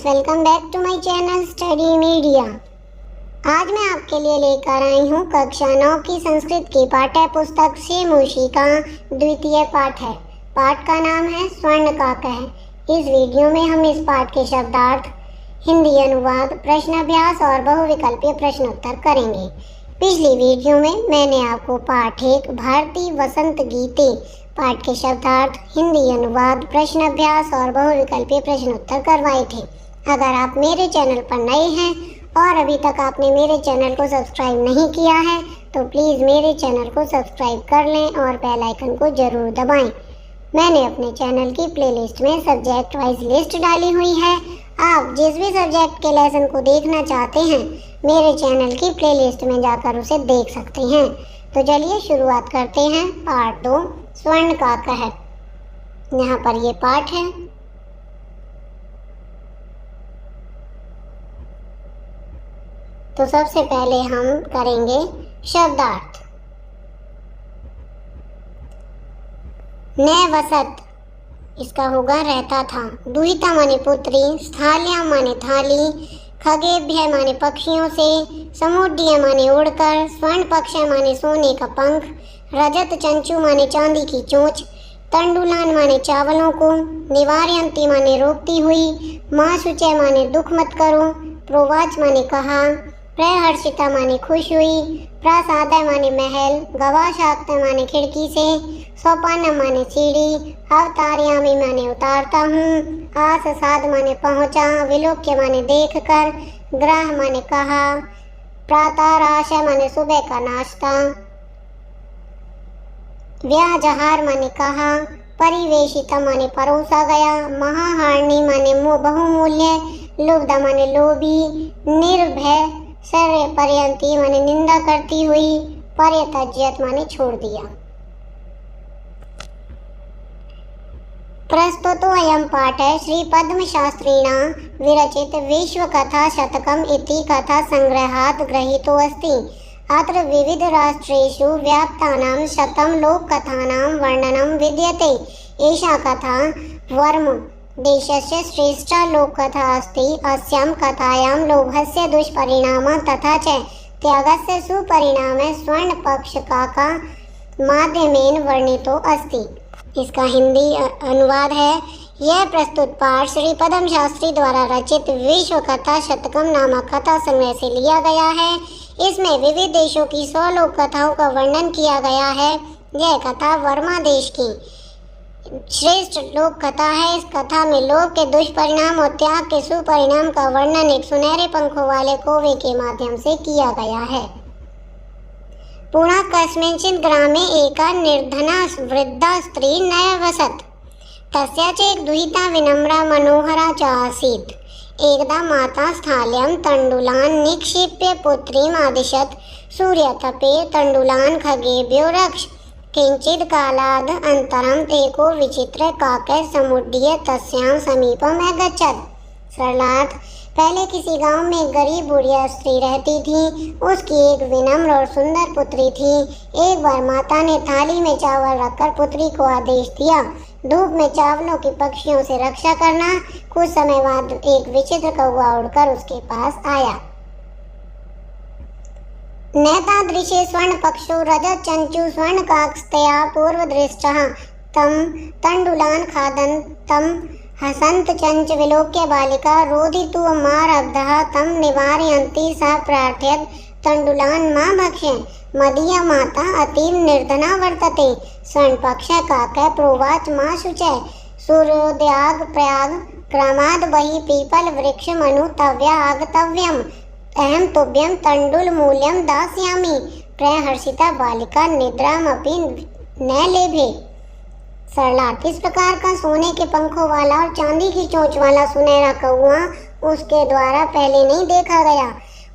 Friends, welcome back to my channel Study Media. आज मैं आपके लिए लेकर आई हूँ कक्षा 9 की संस्कृत की पाठ्य पुस्तक श्रीमुषी का द्वितीय पाठ है। पाठ का नाम है स्वर्ण का कह। इस वीडियो में हम इस पाठ के शब्दार्थ, हिंदी अनुवाद, प्रश्न अभ्यास और बहुविकल्पीय प्रश्नोत्तर करेंगे। पिछली वीडियो में मैंने आपको पाठ 1 भारतीय वसंत गीते पाठ के शब्दार्थ, हिंदी अनुवाद, प्रश्न अभ्यास और बहुविकल्पीय प्रश्नोत्तर करवाए थे। अगर आप मेरे चैनल पर नए हैं और अभी तक आपने मेरे चैनल को सब्सक्राइब नहीं किया है तो प्लीज़ मेरे चैनल को सब्सक्राइब कर लें और बेल आइकन को ज़रूर दबाएं। मैंने अपने चैनल की प्लेलिस्ट में सब्जेक्ट वाइज लिस्ट डाली हुई है। आप जिस भी सब्जेक्ट के लेसन को देखना चाहते हैं मेरे चैनल की प्लेलिस्ट में जाकर उसे देख सकते हैं। तो चलिए शुरुआत करते हैं पार्ट 2 स्वर्ण का कह। यहाँ पर ये पाठ है। तो सबसे पहले हम करेंगे शब्दार्थ। न वसत, इसका होगा रहता था। दुहिता माने पुत्री, स्थाल्या माने थाली, खगेभ्य माने पक्षियों से, समुड्डीय माने उड़कर, स्वर्ण पक्ष माने सोने का पंख, रजत चंचू माने चांदी की चोंच, तंडुलान माने चावलों को, निवार्यंती माने रोकती हुई, माँ शुचय माने दुख मत करो, प्रोवाच माने कहा, प्रहर्षिता माने खुश हुई, प्रासादय माने महल, गवाशाक्त माने खिड़की से, सोपान माने सीढ़ी, अवतार्यामी माने उतारता हूँ, आस साध माने पहुँचा, विलोक्य माने देख कर, ग्रह माने कहा, प्रातराशय माने सुबह का नाश्ता, व्याजहार माने कहा, परिवेशिता माने परोसा गया, महाहारणी माने बहुमूल्य, लुब्धा माने लोभी, निर्भय सर्व पर्यंती माने निंदा करती हुई, पर्यतज्यत माने छोड़ दिया। प्रस्तुतो अयं पाठः श्री पद्म शास्त्रिणा विरचित विश्व कथा शतकम् इति कथा संग्रहात् गृहीतो अस्ति। अत्र विविध राष्ट्रेषु व्याप्तानां शतं लोककथानां वर्णनं विद्यते। एषा कथा वर्म देशस्य श्रेष्ठा लोककथा अस्ति। अस्यां कथायां लोभस्य दुष्परिणामः तथा च त्यागस्य सुपरिणामः स्वर्णपक्षका का माध्यमेन वर्णितो अस्ति। इसका हिंदी अनुवाद है। यह प्रस्तुत पाठ श्री पद्म शास्त्री द्वारा रचित विश्व कथा शतकम नामक कथा संग्रह से लिया गया है। इसमें विविध देशों की 100 लोक कथाओं का वर्णन किया गया है। यह कथा वर्मा देश की श्रेष्ठ लोक कथा है। इस कथा में लोभ के दुष्परिणाम और त्याग के सुपरिणाम का वर्णन एक सुनहरे पंखों वाले कौवे के माध्यम से किया गया है। पुनः कस्मिंश्चित् ग्रामे एका निर्धना वृद्धा स्त्री न्यवसत्। तस्या च एक दुहिता विनम्रा मनोहरा च आसीत्। एकदा माता स्थाल्यां तण्डुलान् निक्षिप्य पुत्रीम् आदिशत्। सूर्यतपे तण्डुलान् खगेभ्यो रक्ष। किञ्चित् कालाद् अनन्तरम् एको विचित्रकाकः समुड्डीय तस्यां समीपम् अगच्छत्। सरलार्थ, पहले किसी गांव में एक गरीब बुढ़िया स्त्री रहती थी। उसकी एक विनम्र और सुंदर पुत्री थी। एक बार माता ने थाली में चावल रखकर पुत्री को आदेश दिया, धूप में चावलों की पक्षियों से रक्षा करना। कुछ समय बाद एक विचित्र कौवा उड़कर उसके पास आया। नैतादृशे स्वर्ण पक्षो रजत चंचु स्वर्ण काकस्तया पूर्व दृष्टः तम तंडुलान खादन तम हसंत चंच विलोक्य बालिका रोदितु मारब्धः तम निवारयन्ति सा प्रार्थयत तंडुलान मा भक्ष्य। मदीया माता अतीव निर्धना वर्तते। स्वर्णपक्ष काकः प्रोवाच मा शुचय। सूर्योदयाग प्रयाग ग्रामाद् बहि पीपल वृक्षमनु तव्या आगतव्यम्। अहं तुभ्यं तंडुल मूल्यं दास्यामि। प्रहर्षिता बालिका निद्रामपि न लेभे। सरलार्थ, इस प्रकार का सोने के पंखों वाला और चांदी की चोंच वाला सुनहरा कौवा उसके द्वारा पहले नहीं देखा गया।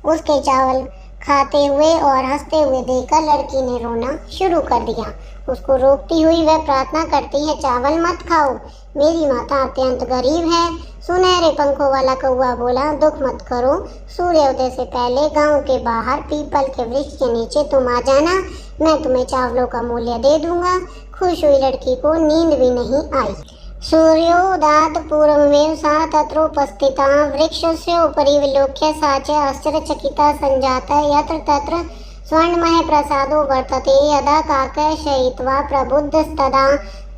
उसके चावल खाते हुए और हंसते हुए देखकर लड़की ने रोना शुरू कर दिया। उसको रोकती हुई वह प्रार्थना करती है, चावल मत खाओ, मेरी माता अत्यंत गरीब है। सुनहरे पंखों वाला कौवा बोला, दुख मत करो, सूर्योदय से पहले गांव के बाहर पीपल के वृक्ष के नीचे तुम आ जाना, मैं तुम्हें चावलों का मूल्य दे दूंगा। खुश हुई लड़की को नींद भी नहीं आई। सूर्योदात पूर्वमेव सा तत्रोपस्थिता वृक्षस्योपरि विलोक्य सा च आश्चर्यचकिता सञ्जाता यत्र तत्र स्वर्णमय प्रसादो वर्तते यदा काकः शयित्वा प्रबुद्धस्तदा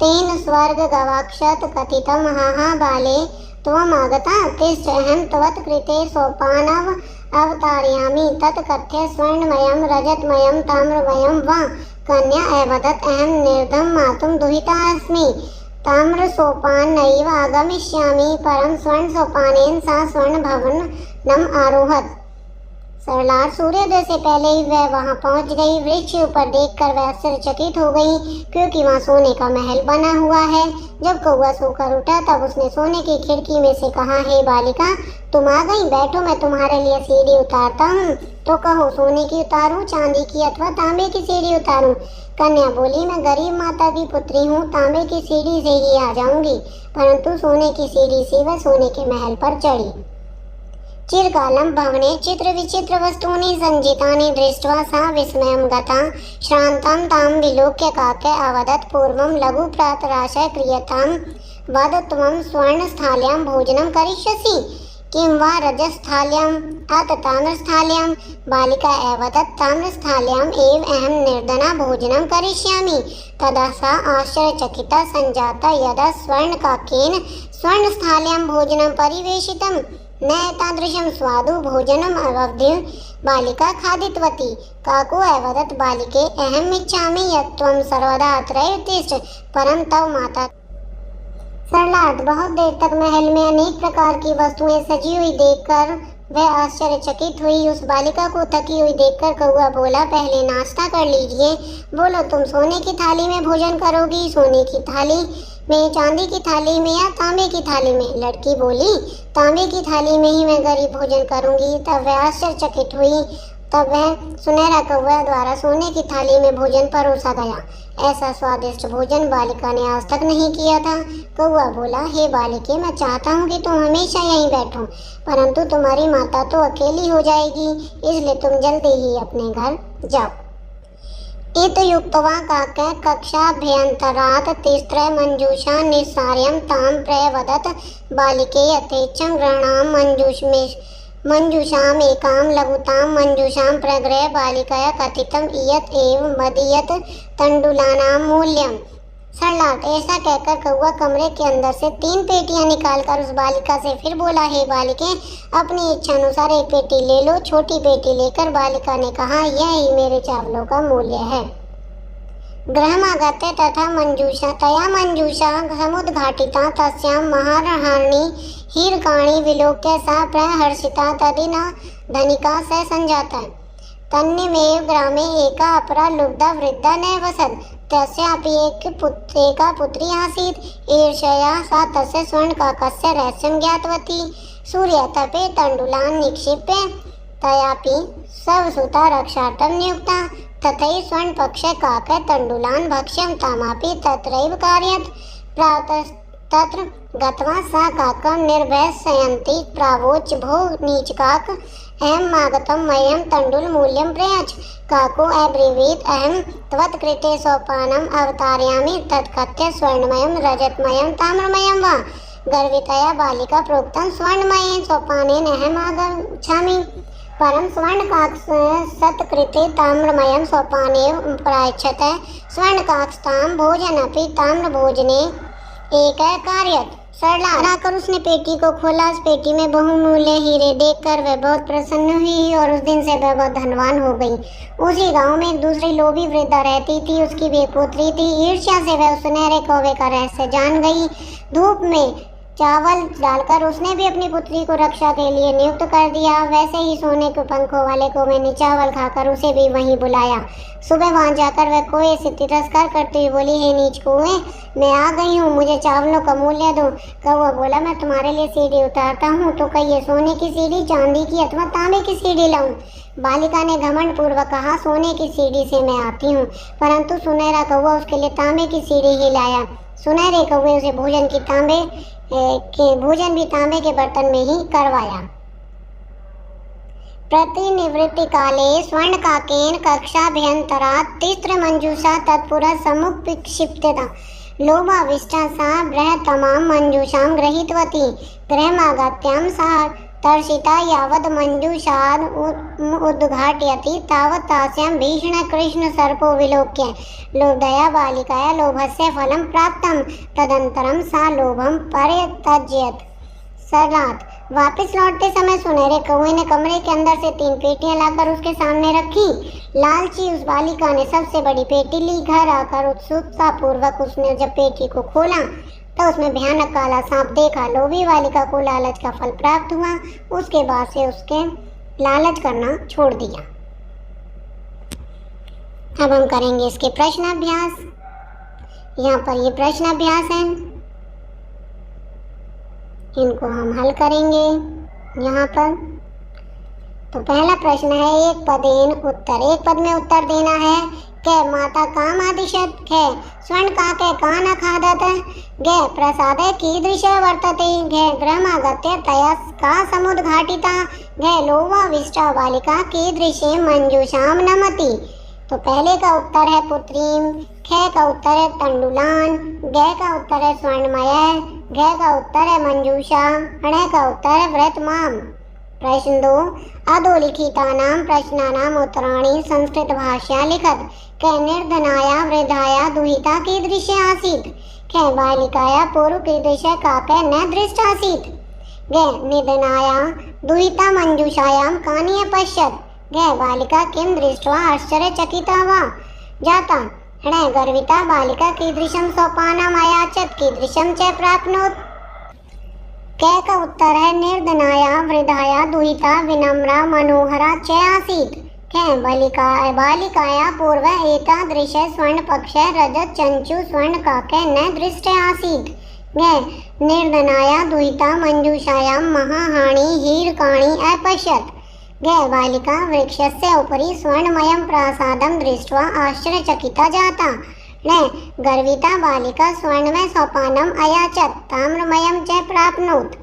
तेन स्वर्गगवाक्षत कथितं हा बाले त्वमागता तिष्ठ अहं त्वत्कृते सोपानम् अवतारयामि तत् कथ्य स्वर्णमयं रजतमयं ताम्रमयं वा कन्या अवदत् अहं निर्धं मातुं दुहिता अस्मि ताम्रसोपानैव आगमिष्यामि परं स्वर्णसोपानेन सा स्वर्णभवनम् आरोहत। सरलार सूर्योदय से पहले ही वह वहां पहुंच गई। वृक्ष ऊपर देखकर वह आश्चर्यचकित हो गई क्योंकि वहां सोने का महल बना हुआ है। जब कौवा सोकर उठा तब उसने सोने की खिड़की में से कहा, हे बालिका, तुम आ गई, बैठो, मैं तुम्हारे लिए सीढ़ी उतारता हूँ। तो कहो, सोने की उतारूं, चांदी की अथवा तांबे की सीढ़ी उतारूं? कन्या बोली, मैं गरीब माता की पुत्री हूँ, तांबे की सीढ़ी से ही आ जाऊंगी। परंतु सोने की सीढ़ी से वह सोने के महल पर चढ़ी। चिरकालं भवने चित्रविचित्र वस्तूनि सञ्चितानि दृष्ट्वा सा विस्मयं गता। श्रान्तां तां विलोक्य काके अवदत्, पूर्वं लघुप्रातराशय क्रियतां वद त्वं स्वर्णस्थाल्यां भोजनं करिष्यसि किं वा रजस्थाल्याम् अथ ताम्रस्थाल्यां? बालिका अवदत्, ताम्रस्थाल्याम् एव अहं निर्धना भोजनं करिष्यामि। तदा सा आश्चर्यचकिता सञ्जाता यदा स्वर्णकाकेन स्वर्णस्थाल्यां भोजनं परिवेशितं न एतादृशं स्वादु भोजनम् अवधि बालिका खादितवती। काको अवदत्, बालिके, अहम् इच्छामि यत् त्वं सर्वदा अत्रैव तिष्ठ, परं तव माता। सरलार्थ, बहुत देर तक महल में अनेक प्रकार की वस्तुएं सजी हुई देखकर वह आश्चर्यचकित हुई। उस बालिका को थकी हुई देखकर कौवा बोला, पहले नाश्ता कर लीजिए। बोलो, तुम सोने की थाली में भोजन करोगी, सोने की थाली में, चांदी की थाली में या तांबे की थाली में? लड़की बोली, तांबे की थाली में ही मैं गरीब भोजन करूंगी। तब वह आश्चर्यचकित हुई। तब वह सुनहरा कौवा द्वारा सोने की थाली में भोजन परोसा गया। ऐसा स्वादिष्ट भोजन बालिका ने आज तक नहीं किया था। कौवा बोला, हे बालिके, मैं चाहता हूँ कि तुम हमेशा यहीं बैठो, परंतु तुम्हारी माता तो अकेली हो जाएगी, इसलिए तुम जल्दी ही अपने घर जाओ। इत्युक्त्वा काकः कक्षाभ्यन्तरात् तिस्त्र मञ्जूषा निस्सार्यं तां प्रयवदत्, बालिके यथेच्छं गृह्णां मञ्जूषामेकां लघुतां मञ्जूषां प्रगृह्य बालिकया कथितं इयत् एव मदीयत तण्डुलानां मूल्यम्। सरलार्थ, ऐसा कहकर कौवा कमरे के अंदर से 3 पेटियां निकालकर उस बालिका से फिर बोला, हे बालिके, अपनी इच्छा अनुसार एक पेटी ले लो। छोटी पेटी लेकर बालिका ने कहा, यह ही मेरे चावलों का मूल्य है। गृहमागत्य तथा तया मंजूषा समुद्घाटिता तस्यां महारहाणि हीरकाणि विलोक्य सा प्रहर्षिता तदिन धनिका स सञ्जाता। तन्निमेव ग्रामे एका अपरा लुब्धा वृद्धा नैवसत्। तस्यापि एका पुत्री आसीत्। ईर्ष्यया सा तस्य स्वर्णकाकस्य रहस्यं ज्ञातवती। सूर्यतपे तण्डुलान् निक्षिप्य तयापि स्वसुता रक्षार्थं नियुक्ता। तथैव स्वर्णपक्षे काकः तण्डुलान् भक्ष्यं तामापि तत्रैव कारयत्। तत्र गत्वा सा काकं निर्भयशयन्ती प्रावोच, भो नीचकाक, अहम् आगतं मह्यं तण्डुलमूल्यं प्रयच्छ। काको अब्रीवीत्, अहं त्वत्कृते सोपानम् अवतारयामि तत् कथ्य स्वर्णमयं रजतमयं ताम्रमयं वा? गर्वितया बालिका प्रोक्तं, स्वर्णमयेन सोपानेन अहम् आगच्छामि, परं स्वर्णकाकस्य सत्कृते ताम्रमयं सोपानेन प्रायच्छते। स्वर्णकाकस्तां भोजनपि ताम्रभोजने एकः कार्यत्। सरला कर उसने पेटी को खोला। उस पेटी में बहुमूल्य हीरे देखकर वह बहुत प्रसन्न हुई और उस दिन से वह बहुत धनवान हो गई। उसी गांव में एक दूसरी लोभी वृद्धा रहती थी। उसकी भी एक पुत्री थी। ईर्ष्या से वह उस सुनहरे कौवे का रहस्य जान गई। धूप में चावल डालकर उसने भी अपनी पुत्री को रक्षा के लिए नियुक्त कर दिया। वैसे ही सोने के पंखों वाले कौवे ने चावल खाकर उसे भी वहीं बुलाया। सुबह वहां जाकर वह कौवे से तिरस्कार करती हुई बोली, हे नीच कौवे, मैं आ गई हूँ, मुझे चावलों का मूल्य दो। कौवा बोला, मैं तुम्हारे लिए सीढ़ी उतारता हूँ, तो कहिए सोने की सीढ़ी, चांदी की अथवा तांबे की सीढ़ी लाऊं? बालिका ने घमंड पूर्वक कहा, सोने की सीढ़ी से मैं आती हूँ। परंतु सुनहरा कौवा उसके लिए तांबे की सीढ़ी ही लाया। सुनहरे कौवे उसे भोजन भी तांबे के बर्तन में ही करवाया। प्रतिनिवृत्ति काले स्वर्णकाकेन कक्षाभ्यन्तरात् तिस्त्र मंजूषा तत्पुरः समुपक्षिप्ता। लोभाविष्टा सा बृहत्तमां मञ्जूषां गृहीतवती गृहमागत्यां सा तर्षिता यावद् मञ्जूषाद् उद्घाटयति तावत् तास्यां भीषणकृष्णसर्पो विलोक्य लोभया बालिकाया लोभस्य फलं प्राप्तं। तदनन्तरं सा लोभं परित्यज्यत। सरात वापस लौटते समय सुनहरे कौवे ने कमरे के अंदर से 3 पेटियां लाकर उसके सामने रखी। लालची उस बालिका ने सबसे बड़ी पेटी ली। घर आकर उत्सुकता पूर्वक उसने जब पेटी को खोला तो उसमें भयानक काला सांप देखा। लोभी बालिका को लालच का फल प्राप्त हुआ। उसके बाद से उसके लालच करना छोड़ दिया। अब हम करेंगे इसके प्रश्नाभ्यास। यहाँ पर ये प्रश्नाभ्यास है, इनको हम हल करेंगे। यहाँ पर तो पहला प्रश्न है एक पदेन उत्तर। एक पद में उत्तर देना है। क माता काम आदिशत, ख स्वर्ण काके का न खादत, ग प्रसादे कीदृश वर्तते, घ गृहमागत्य तया का समुद्घाटिता, घ लोभाविष्टा बालिका कीदृशे मंजूषां नमति। तो पहले का उत्तर है पुत्रीम, ख का उत्तर है तंडुलान, ग का उत्तर है स्वर्णमय, घ का उत्तर है मंजूषा, ण का उत्तर है व्रतमाम। प्रश्न 2 अधोलिखितानां प्रश्नानाम् उत्तराणि संस्कृत भाषया लिखत। क निर्धनाया वृद्धाया दुहिता कीदृशी आसीत्, ख बालिकाया पूर्व कीदृशः काके न दृष्ट आसीत्, ग निधनाया दुहिता मंजूषायां कानि अपश्यत्, ग बालिका किं दृष्ट्वा आश्चर्यचकिता वा जाता, ण गर्विता बालिका कीदृशं सोपानम् अयाचत कीदृशं च प्राप्नोत्। क का उत्तर है निर्धनाया वृद्धाया दुहिता विनम्रा मनोहरा च आसीत्, ख बालिकाया पूर्व एतादृश स्वर्ण पक्ष रजत चंचु स्वर्ण काके न दृष्ट आसीत्, ग निर्धनाया दुहिता मंजूषायां महाहानि हीरकाणि अपश्यत्, ग बालिका वृक्षस्य उपरि स्वर्णमयं प्रासादं दृष्ट्वा आश्चर्यचकिता जाता, न गर्विता बालिका स्वर्णमय सोपानम अयाचत ताम्रमयं च प्राप्नोत्।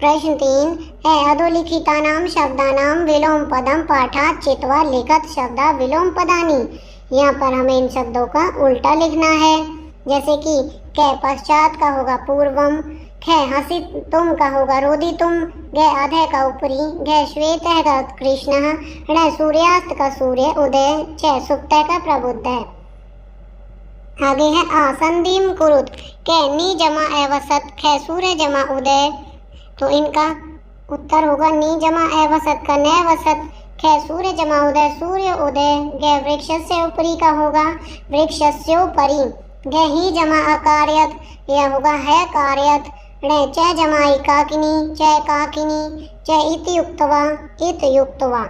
प्रश्न 3 है अधोलिखितानां शब्दानां विलोम पदम पाठात् चित्वा लिखत शब्दा विलोम पदानि। यहाँ पर हमें इन शब्दों का उल्टा लिखना है। जैसे कि क पश्चात का होगा पूर्वम, ख हसी तुम का होगा रोदी तुम, ग अधय का ऊपरी, घ श्वेत का कृष्ण, ण सूर्यास्त का सूर्य उदय, च सुप्त का प्रबुद्ध। आगे है आसंदीम कुरुत। क नी जमा एवसत, ख सूर्य जमा उदय। तो इनका उत्तर होगा नी जमा एवसत का न वसत, ख सूर्य जमा उदय सूर्य उदय, ग वृक्षस्य उपरी का होगा वृक्षस्योपरि, ग ही जमा अकार्यत यह होगा है कार्यत, ण च जमा एकाकिनी च काकिनी, च इति युक्तवा इत युक्तवा,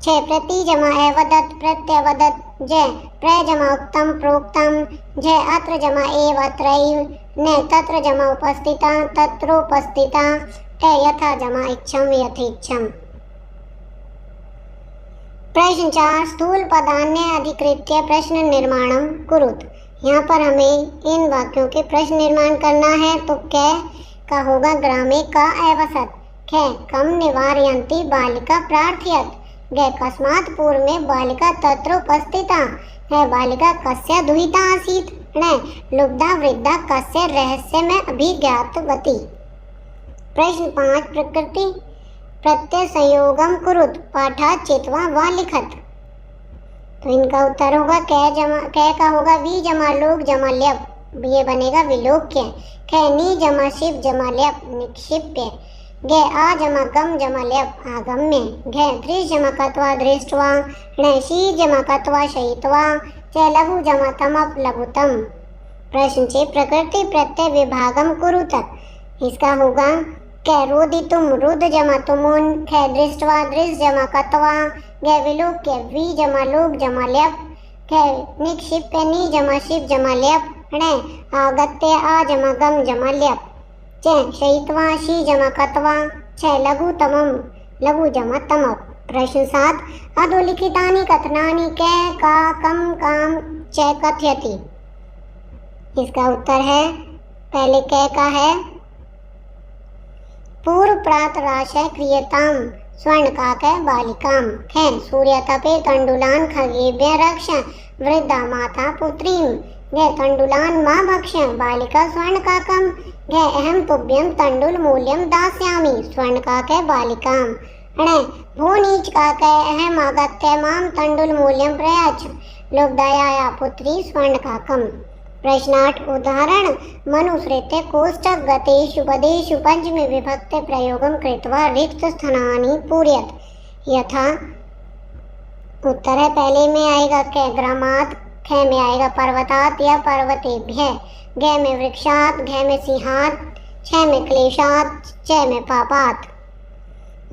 छ प्रति जमा एवदत प्रत्यवदत, ज प्र जमा उक्तम प्रोक्तम, ज अत्र जमा एव अत्रैव, न तत्र जमा उपस्थिता तत्रोपस्थिता, ट यथा जमा इच्छम यथेच्छम। प्रश्न 4 स्थूल पदान्य अधिकृत्य प्रश्न निर्माणम कुरुत। यहाँ पर हमें इन वाक्यों के प्रश्न निर्माण करना है। तो क का होगा ग्रामे का एवसत, ख कम निवारयन्ति बालिका प्रार्थयत, ग कस्मात् पूर्व में बालिका तत्र उपस्थिता, है बालिका कस्य दुहिता आसीत्, न लुब्धा वृद्धा कस्य रहस्य में अभिज्ञातवती। प्रश्न 5 प्रकृति प्रत्यय संयोगम कुरुत पाठात् चित्वा व लिखत। तो इनका उत्तर होगा क का होगा वी जमा लोक जमा ल्यप, ये बनेगा विलोक्य, ख नी जमा शिव जमा ल्यप निक्षिप्य, ग आ जमा गम जमा ल्यप आगम्य, घ दृश जमा कत्वा दृष्ट्वा, ण शी जमा कत्वा शयित्वा, च लघु जमा तमप लघुतम। प्रश्न 6 प्रकृति प्रत्यय विभागम कुरुत। इसका होगा क रोदितुम रुद जमा तुमुन, ख दृष्ट्वा दृश जमा कत्वा, ग विलोक्य वी जमा लोक जमा ल्यप, ख निक्षिप्य नी जमा शिव जमा ल्यप, ण आगत्य आ जमा गम जमा ल्यप, च शयित्वा शी जमा कत्वा, छ लघु तमम लघु जमा तमप। प्रश्न 7 अधोलिखितानि कथनानि क का कम काम च कथयति। इसका उत्तर है पहले क का है पूर्व प्रातराशय क्रियताम स्वर्ण काक बालिकाम, ख सूर्य तपे तंडुलान खगेभ्य रक्ष वृद्धा माता पुत्रीम, घ तण्डुलान् मा भक्ष्य बालिका स्वर्णकाकम् घ अहं तुभ्यं तण्डुल मूल्यं दास्यामि स्वर्णकाकः बालिकाम् ण भो नीचकाकः अहम् आगत्य मां तण्डुल मूल्यं प्रयच्छ लुब्धया पुत्री स्वर्णकाकम्। प्रश्नार्थ उदाहरण मनुसृत्य कोष्ठक गतेषु पदेषु पंचमी विभक्ति प्रयोगं कृत्वा रिक्त स्थानानि पूरयत। यथा उत्तर है पहले में आएगा क ग्रामात्, ख में आएगा पर्वतात् या पर्वतेभ्य, ग में वृक्षात्, घ में सिंहात्, छ में क्लेशात्, च में पापात्।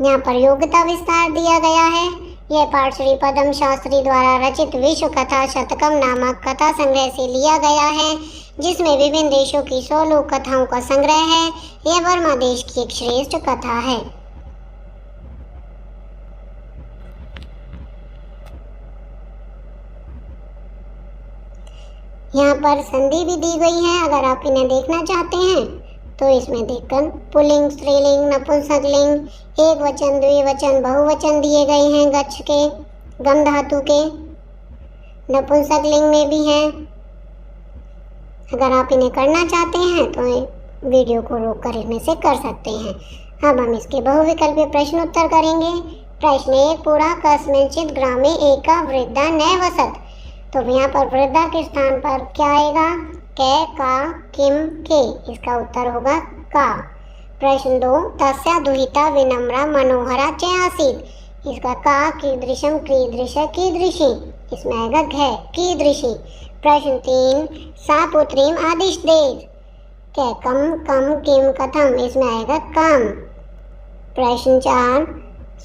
यहाँ पर योग्यता विस्तार दिया गया है। यह पाठ श्री पद्म शास्त्री द्वारा रचित विश्व कथा शतकम नामक कथा संग्रह से लिया गया है, जिसमें विभिन्न देशों की 100 लोक कथाओं का संग्रह है। यह बर्मा देश की एक श्रेष्ठ कथा है। यहाँ पर संधि भी दी गई है, अगर आप इन्हें देखना चाहते हैं तो इसमें देखकर पुल्लिंग, स्त्रीलिंग, नपुंसकलिंग, एक वचन, द्विवचन, बहुवचन दिए गए हैं गच्छ के, गम धातु के। नपुंसकलिंग में भी हैं। अगर आप इन्हें करना चाहते हैं तो वीडियो को रोक कर इनमें से कर सकते हैं। अब हम इसके बहुविकल्पीय प्रश्न उत्तर करेंगे। प्रश्न 1 पूरा कस्मिंश्चित् ग्रामे एका वृद्धा न वसत। तो यहाँ पर वृद्धा के स्थान पर क्या आएगा? कै, का, किम, के। इसका उत्तर होगा का। प्रश्न 2 तस्या दुहिता विनम्रा मनोहरा च आसीत्। इसका का कीदृशम, कीदृश, कीदृशी। इसमें आएगा घ कीदृशी। प्रश्न 3 सा पुत्रीम आदिशदेत्। कै कम, कम, किम, कथम। इसमें आएगा काम। प्रश्न 4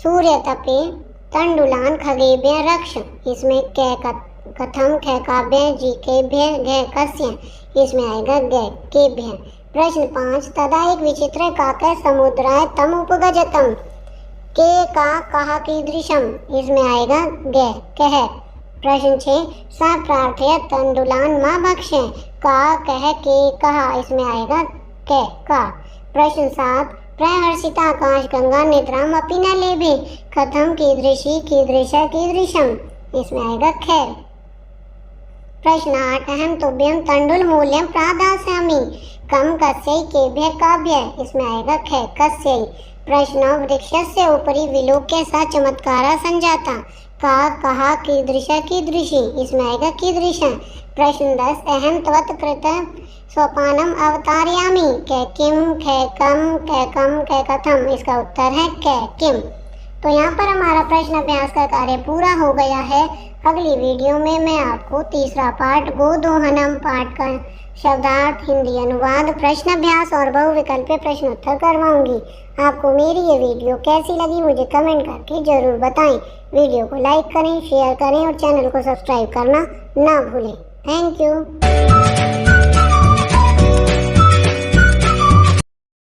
सूर्य तपे तण्डुलान् खगेभ्यः रक्ष। इसमें कै कथम, ख काभ्य, जी केभ्य, घ कस्य। इसमें आएगा ग केभ्य। प्रश्न 5 तदा एक विचित्र काकः समुद्राय तम उपगजतम। के का कहा कीदृशम। इसमें आएगा ग कह। प्रश्न 6 सा प्रार्थयत तण्डुलान् मा भक्ष्य। का, कह, के, कहा। इसमें आएगा क का। प्रश्न 7 प्रहर्षिता आकाशगंगा निद्राम अपि न लेभे। कथम, कीदृशी, कीदृश, कीदृशम। इसमें आएगा ख। प्रश्न 8 अहं तुभ्यं तण्डुल मूल्यं प्रादास्यामि। कम, कस्यै, केभ्यः, काभ्यः। इसमें आएगा ख कस्यै। प्रश्न 9 वृक्षस्य उपरि विलोक्य सा चमत्कारा संजाता। का, कहा, कीदृश, कीदृशी। इसमें आएगा कीदृश। प्रश्न 10 अहं त्वत् कृते सोपानम अवतारयामि। कै किम, ख कम, कै कम, कै कथम। इसका उत्तर है कै किम। तो यहाँ पर हमारा प्रश्न अभ्यास का कार्य पूरा हो गया है। अगली वीडियो में मैं आपको तीसरा पाठ गोदोहनम पाठ का शब्दार्थ, हिंदी अनुवाद, प्रश्न अभ्यास और बहुविकल्पीय प्रश्न उत्तर करवाऊंगी। आपको मेरी ये वीडियो कैसी लगी मुझे कमेंट करके जरूर बताएं। वीडियो को लाइक करें, शेयर करें और चैनल को सब्सक्राइब करना ना भूलें। Thank you.